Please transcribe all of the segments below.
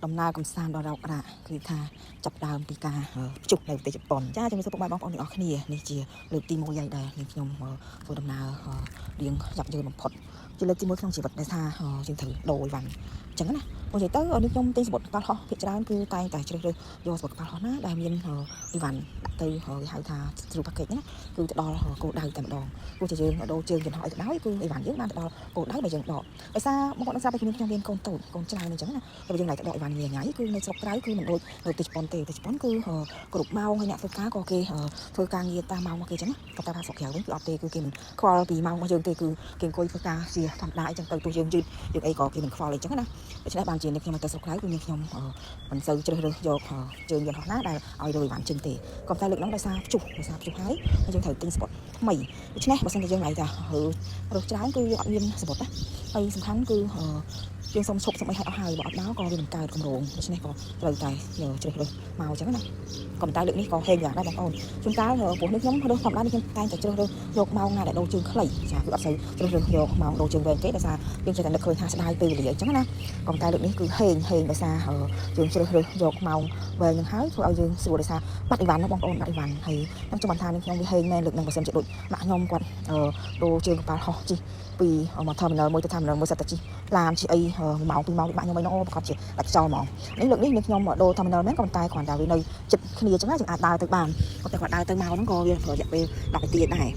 ដំណើរកំសាន្តដល់រករាគឺថាចាប់ដើមពីការជុះនៅប្រទេសជប៉ុនចាជំរាបសួរពុកម៉ែបងប្អូនទាំងអស់គ្នានេះជាលើកទី1ហើយដែរនាងខ្ញុំធ្វើដំណើររៀងយ៉ាប់យ៉ឺនបំផុតជាលើកទី1ក្នុងជីវិតដែលថាយើងត្រូវដូរអីវ៉ាន់អញ្ចឹងណាមកនិយាយទៅនាងខ្ញុំទិញសម្បត្តិកប៉ាល់ហោះភាគច្រើនគឺតែងតែជ្រើសរើសយកសម្បត្តិកប៉ាល់ហោះណាដែលមានអីវ៉ាន់ដាក់ទៅគេហៅថា through package ណាគឺទៅដល់គោលដៅតែម្ដងទោះជាយើងដូរជើងយន្តហោះអីក៏ដោយគឺអីវ៉ាន់យើងបានទៅដល់គោលដៅដែលយើងដកដោយសារបងប្អូនដឹងស្រាប់តែខ្ញុំមានកូនតូចកូនច្រើនអញ្ចឹងណាតែយើងឡើងទៅដកអីវ៉ាន់ញ៉ៃគឺនៅស្រុកក្រៅគឺមិនដូចនៅប្រទេសជប៉ុនទេប្រទេសជប៉ុនគឺគ្រប់ម៉ោងហើយអ្នកធ្វើការក៏គេធ្វើការងារតាមម៉ោងរបស់គេអញ្ចឹងណាក៏តែថាស្រុកក្រៅវិញគឺអត់ទេគឺគេមិនខ្វល់ពីម៉ោងរបស់យើងទេគឺគេអង្គុយធ្វើការជាធម្មតាអញ្ចឹងទៅទោះយើងយឺតយើងអីក៏គេមិនខ្វល់អីអញ្ចឹងណាដូច្នេះបានជានេះខ្ញុំទៅស្រុកក្រៅគឺនេះខ្ញុំមិនសូវជ្រើសរើសយកជើងយន្តហោះណាដែលឲ្យរយបានជើងទេក៏តែលើកឡើងដោយសារព្យុះហើយយើងត្រូវទិញស្បុតថ្មីដូច្នេះបើសិនជាយើងឡើងតែរើសច្រើនគឺយើងអត់មានស្បុតណាហើយសំខាន់គឺយើងសុំឈប់សុំអីឲ្យអស់ហើយបើអត់មកក៏វាមិនកើតកម្រងដូច្នេះក៏ត្រូវតែជ្រើសរើសមកអញ្ចឹងណាក៏តែលើកនេះក៏ហេងយ៉ាងដែរបងប្អូនជួនកាលព្រោះនេះខ្ញុំរើសធម្មតាខ្ញុំតែងតែជ្រើសរើសយកម៉ោងណាដែលដូរជើងខ្លីចាគឺអត់សូវជ្រើសរើសយកម៉ោងដូរជើងវែងទេដោយសារយើងចេះតែនឹកឃើញថាស្ដាយពេលវេលាអញ្ចឹងណាក៏តែលើកនេះគឺហេងដោយសារយើងជ្រើសរើសយកម៉ោងវែងនឹងហើយធ្វើឲ្យយើងស្រួលដោយសារបាត់អីវ៉ាន់ណាបងប្អូនបាត់អីវ៉ាន់ហើយខ្ញុំចង់បានថាខ្ញុំវាហេងមែនលើកនឹងបើសិនជាដូចម៉ាក់ខ្ញុំគាត់ដូរជើងកប៉ាល់ហោះជីពីមក terminal មួយទៅ terminal មួយសិតតែជីឡានជីអីម៉ោង2ម៉ោងបាក់ខ្ញុំអីនោះប្រកបជាដាច់ខ្យល់ហ្មងនេះលើកនេះខ្ញុំដូរ terminal មែនក៏ប៉ុន្តែគ្រាន់តែវានៅចិត្តគ្នាអញ្ចឹងណាយើងអាចដើរទៅបានក៏តែគាត់ដើរទៅមកហ្នឹងក៏វារយៈពេល10នាទីដែរ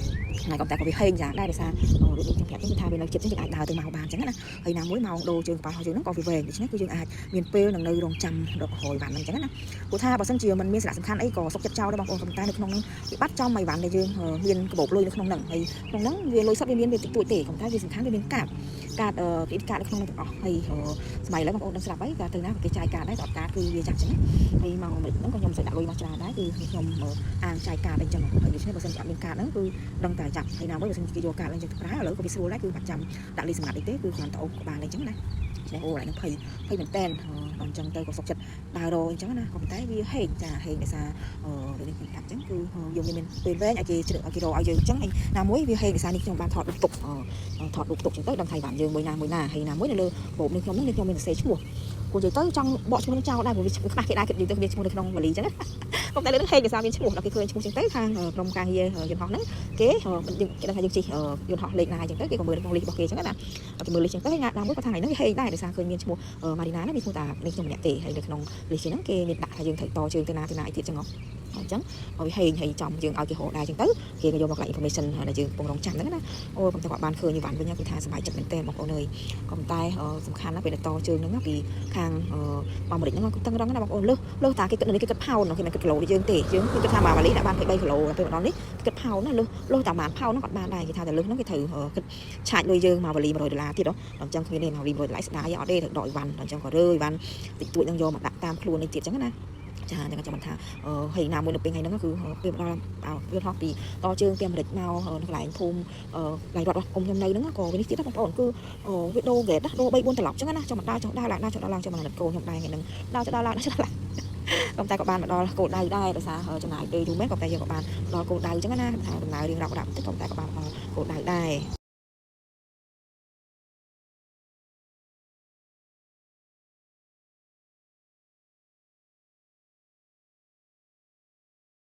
ហើយក៏តែក៏វាហេងយ៉ាងដែរដោយសារដូចខ្ញុំប្រាប់គឺថាវានៅចិត្តយើងអាចដើរទៅមកបានអញ្ចឹងណាហើយណាមួយម៉ោងដូរជើងកប៉ាល់ហោះយើងហ្នឹងក៏វាវែងដូច្នេះគឺយើងអាចមានពេលនឹងនៅរងចាំរកហើយវ៉ាន់ហ្នឹងអញ្ចឹងណាព្រោះថាបើសិនជាมันមានសារៈសំខាន់អីក៏សុខចិត្តចោលដែរបងប្អូនប៉ុន្តែនៅក្នុងហ្នឹងវាបាត់ចំអីវ៉ាន់ដែលយើងមានកាបូបលុយនៅក្នុងហ្នឹងហើយក្នុងហ្នឹងវាលុយសុទ្ធវាមានវាតិចតួចទេប៉ុន្តែវាសំខាន់វាមានកាតពីកាតនៅក្នុងហ្នឹងទាំងអស់ហើយសម័យឥឡូវបងប្អូនដឹងស្រាប់ហើយតែទៅណាក៏គេចាយកាតដែរក៏អត់កាតគឺវាចាក់អញ្ចឹងណាហើយមកអាមេរិកហ្នឹងក៏ខ្ញុំមិនសូវដាក់លុយមកច្រើនដែរគឺខ្ញុំអានចាយកាតអីចឹងហើយដូច្នេះបើសិនជាអត់មានកាតហ្នឹងគឺដឹងតែចាប់ហើយណាមួយបើសិនជាគេយកកាតឡើងចឹងទៅប្រើឥឡូវក៏វាស្រួលដែរគឺបាត់ចាំដាក់លីសម្រាប់អីទេគឺគ្រាន់តែអូសក៏បានអញ្ចឹងណានេះអូឡើងនឹងភ័យមែនតែនអញ្ចឹងទៅក៏សុខចិត្តដើររអញ្ចឹងណាក៏ប៉ុន្តែវាហេងចាហេងដោយសារនេះខ្ញុំប្រាប់អញ្ចឹងគឺយើងមានពេលវែងឲ្យគេជ្រើសឲ្យគេរកឲ្យយើងអញ្ចឹងហើយណាមួយវាហេងដោយសារនេះខ្ញុំបានថតរូបទុកអញ្ចឹងទៅដឹងថៃបានយើងមួយណាហើយណាមួយនៅលើបូបនេះខ្ញុំមានសរសេរឈ្មោះគួរនិយាយទៅចង់បកឈ្មោះនឹងចោលដែរព្រោះវាខ្វះគេដែរគិតនិយាយទៅវាឈ្មោះនៅក្នុងវ៉ាលីអញ្ចឹងក៏តែលើនឹងហេងដោយសារមានឈ្មោះដល់គេឃើញឈ្មោះអញ្ចឹងទៅខាងក្រុមការងារយន្តហោះហ្នឹងគេដឹងថាយើងជិះយន្តហោះលេខណាអញ្ចឹងទៅគេក៏មើលក្នុងលីសរបស់គេអញ្ចឹងណាគេមើលលីសអញ្ចឹងទៅហើយណាមួយក៏ថាថ្ងៃហ្នឹងវាហេងដែរដោយសារឃើញមានឈ្មោះម៉ារីណាហ្នឹងមានឈ្មោះតានេះខ្ញុំម្នាក់ទេហើយនៅក្នុងលីសហ្នឹងគេមានដាក់ថាយើងត្រូវតជើងទៅណាឯទៀតអញ្ចឹងអញ្ចឹងវាហេងហើយចំយើងឲ្យគេរកដែរអញ្ចឹងទៅគេក៏យកមកកន្លែង information ដែលយើងកំពុងរងចាំហ្នឹងណាអូប៉ុន្តែគាត់បានឃើញយីវ៉ាន់វិញគឺថាសប្បាយចិត្តមែនទែនបងប្អូនអើយក៏ប៉ុន្តែសំខាន់ណាស់ពេលតជើងហ្នឹងពីខាងអាមេរិកហ្នឹងគឺតឹងរឹងណាបងប្អូនលើតាគេគិតគេគិតផោនគេមិនគិតគីឡូដូចយើងទេយើងគឺគិតថាម៉ាលីដាក់បាន23គីឡូពេលម្ដងនេះគិតផោនណាលើតាបានផោនហ្នឹងគាត់បានដែរគេថាតែលើហ្នឹងគេត្រូវគិតឆាចលុយយើងមកម៉ាលី$100ទៀតអញ្ចឹងគ្មានទេម៉ាលី$100ស្ដាយអត់ទេត្រូវដកអីវ៉ាន់អញ្ចឹងក៏រើអីវ៉ាន់តិចតួចហ្នឹងយកមកដាក់តាមខ្លួននេះទៀតអញ្ចឹងណាចាអញ្ចឹងចាំថាហើយណាមួយនៅពេលថ្ងៃហ្នឹងគឺពេលដល់វាហោះពីតជើងពីអាមេរិកមកនៅកន្លែងភូមិកន្លែងរត់របស់ខ្ញុំនៅហ្នឹងក៏នេះទៀតបងប្អូនគឺវាដូរហ្គេតដូរ3 4ត្រឡប់អញ្ចឹងណាចាំដើរឡើងចាំមកកូនខ្ញុំដែរថ្ងៃហ្នឹងដើរឡើងក៏តែក៏បានមកដល់គោលដៅដែរដោយសារចំណាយពេលយូរមែនក៏តែយើងក៏បានដល់គោលដៅអញ្ចឹងណាថាដំណើររៀងរ៉ាប់បន្តិចក៏តែក៏បានដល់គោលដៅដែរ